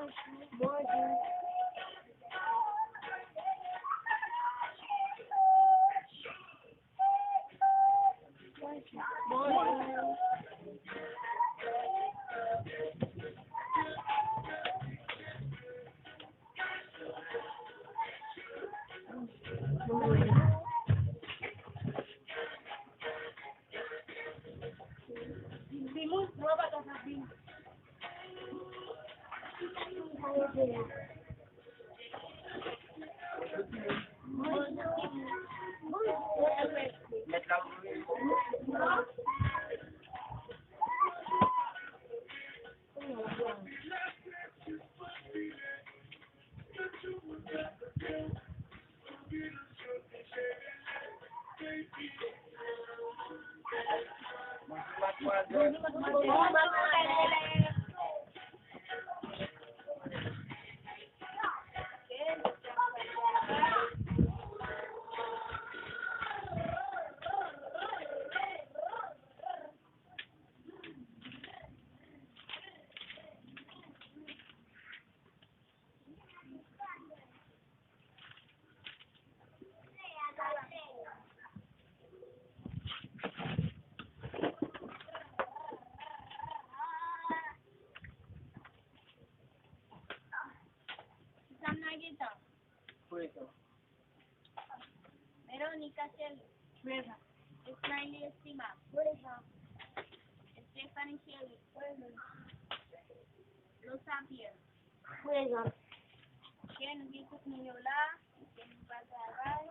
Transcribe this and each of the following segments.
Bonjour. Bonjour. Vimos nueva casa. Verónica Shelley. Present. Smiley Estima. Stephanie Shelley. Los Sapiens. Present. Ken Vitus Niñola. Ken Bazaray.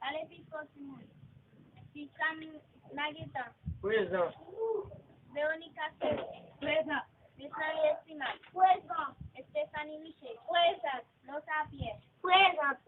Alexis Cosimo. Susan Nagita. Present. Verónica Shelley. Present. Smiley Estima. Stephanie Michel. Los Sapiens. Present.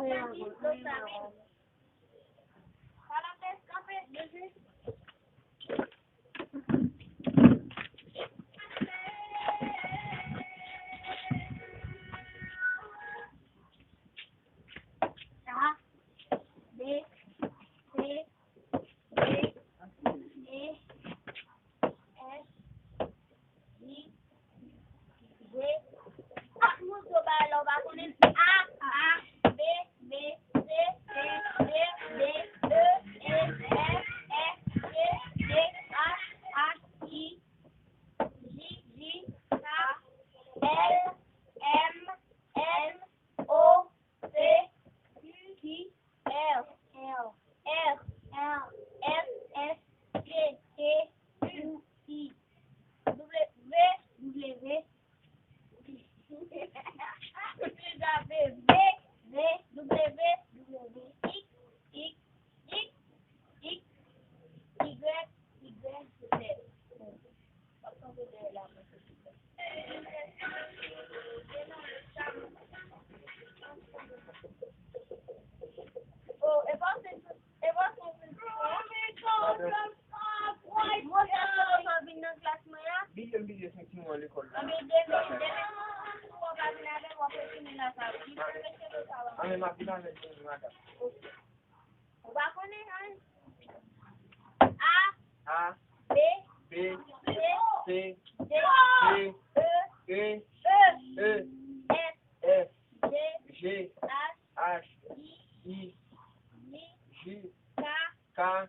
lo sabe. Para que escape, A, B, C, D, E, F, G, G. Ah, mucho para lo va a poner A, B, B, C, C, D, D, E, F, F, G, G, H, I, J, J, K, L, M, N, O, P, Q, R, S, S, T, U, I, W, Biye sen ki mwen l'ekol la. Ame ma pilan men sen mada. A, B, C, D, E, F, G, H, I, J, K,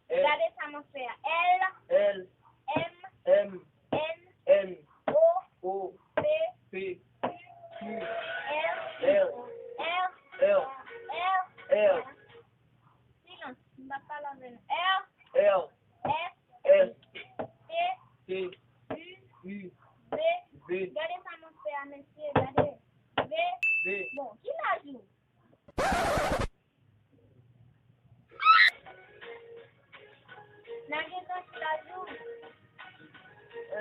Regardez essa mão feia. L, L, M, M, N, N, O, O, P, P, Q, L, L, L, Silêncio, não dá palavra. L, L, S, S, T, T, U, V. V, Regardez essa mão feia, monsieur. Regardez. V. V. Bon, qui l'a joué? Naguetan, qui l'a joué?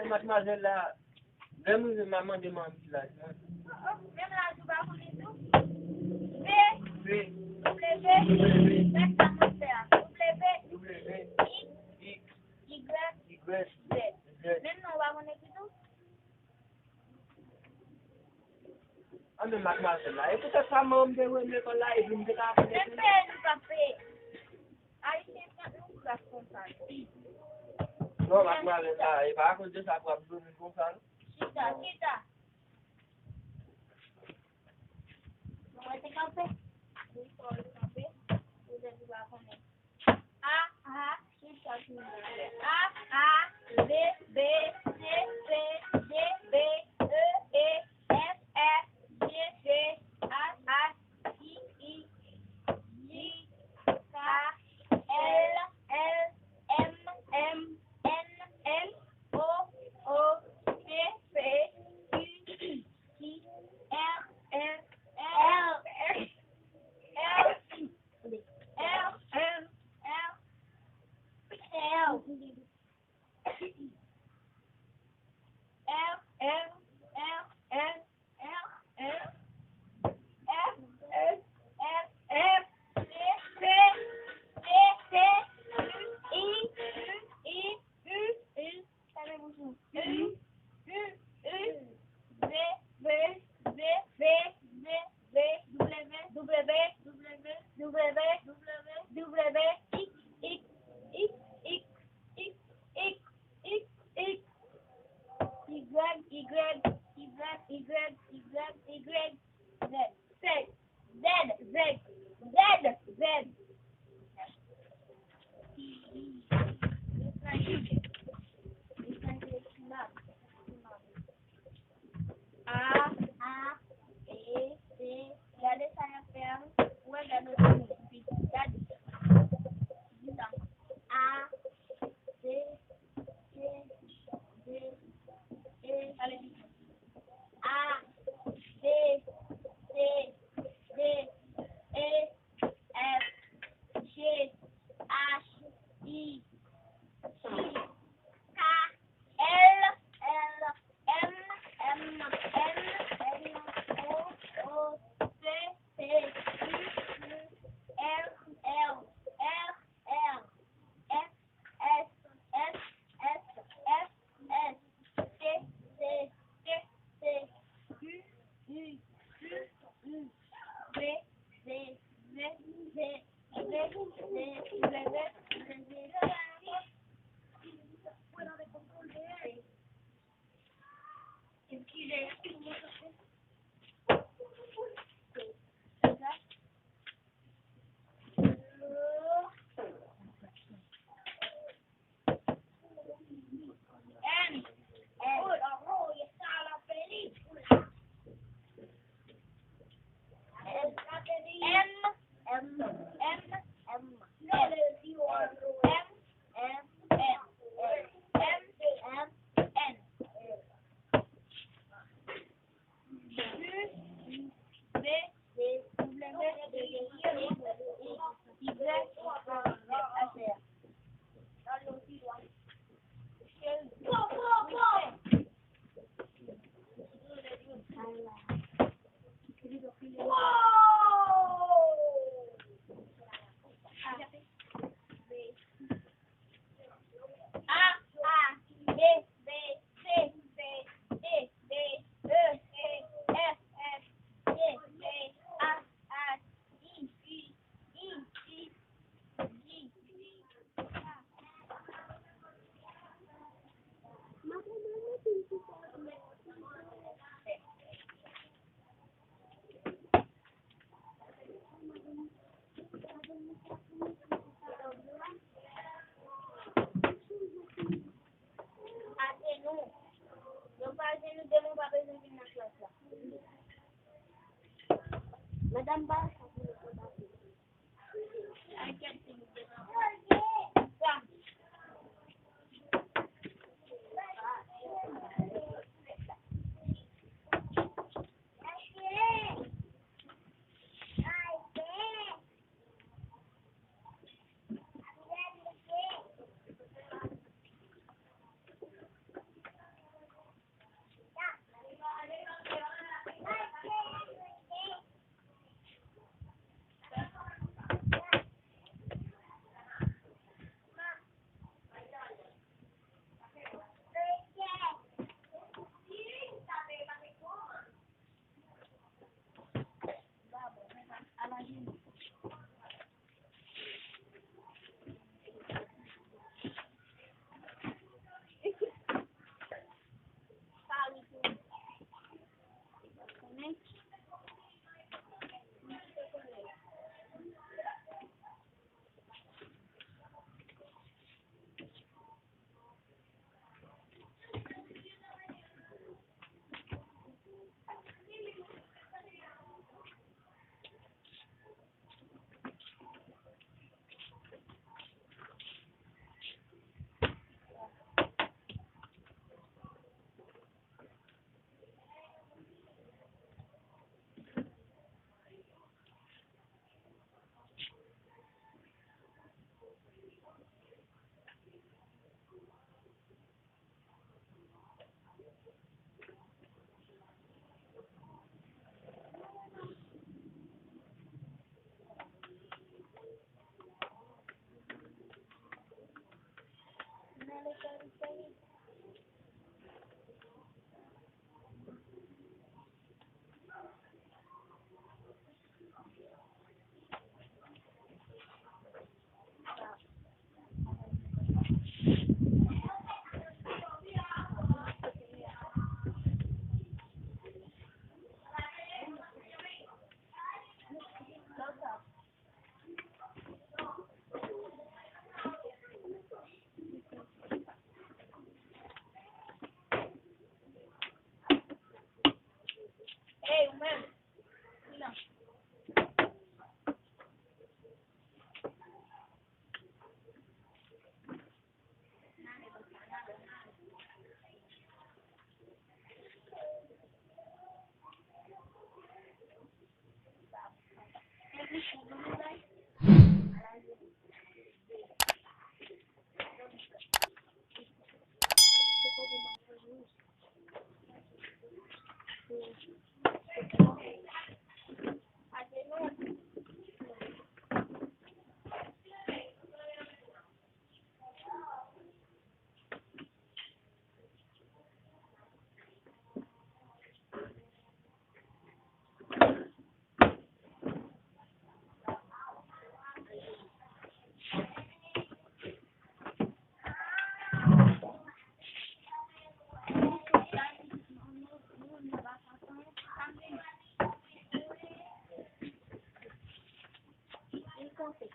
Mademoiselle la, demi maman demande si la. Même la joue pas pour tout. V, V, W, reste la mão feia. W, W, X, X, Y, Y, Z. Z. Même non, on va connaître tout. Ame mademoiselle la, e pou se sa mam de wè l'ekol la, e vin de ka apene. Même père, nous pas fait. Haïtien, nous pas comme ça. Non, mademoiselle la, e pa akon de sa kwa blou min kon sa. Chita, chita. On va te camper. Oui, on va te camper. Vous êtes pas connaître. A, chita, chita. A, B, B, C, C, D, B, E, F, F, G, G, H, I, J, K, L, M, N, O, P, Q, Regardez ça, la ferme. Ouais, regardez ça. Madam ba? français.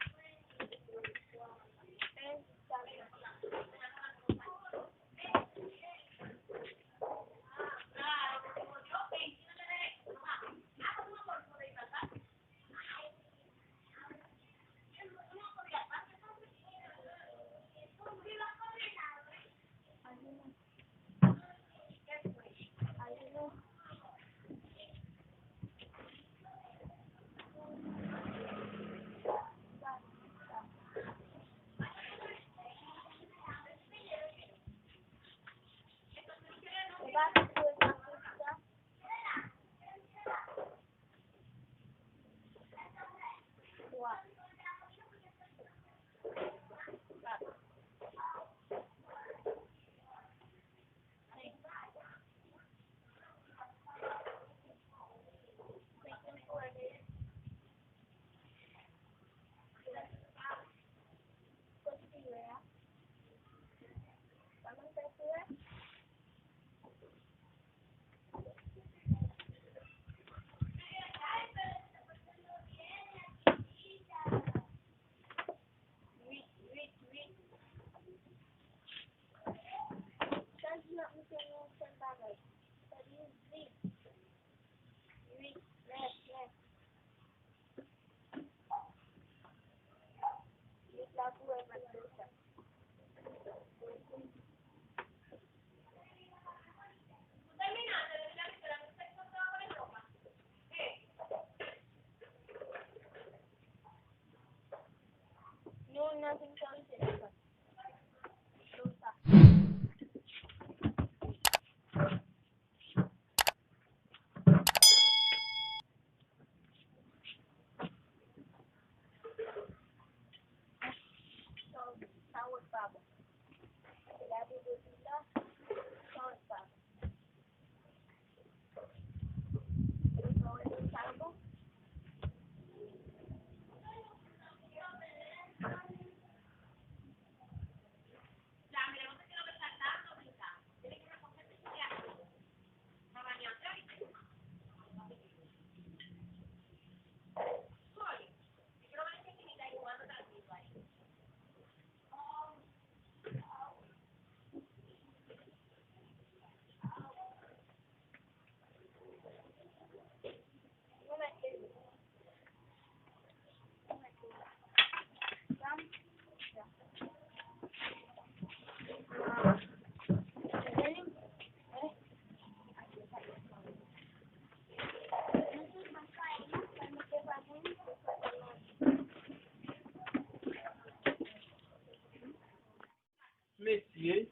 Messieurs,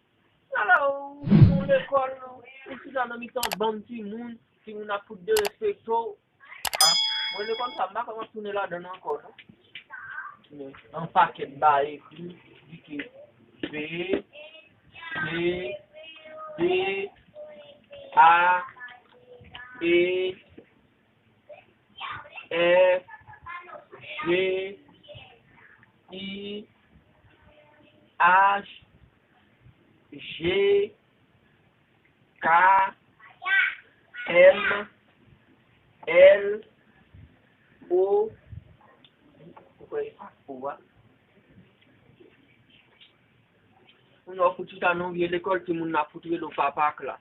alors, mon école, ici dans le mi-temps, bon petit monde, qui nous a foutu de respecto. Ah, mon école, ça m'a comment tourner là-dedans encore, non? Un paquet de barres écrit, dit que B, C, D, A, E, F, G, I, H, G, K, M, L, O, on a foutu à nous, l'école, tout le monde a foutu le papa là.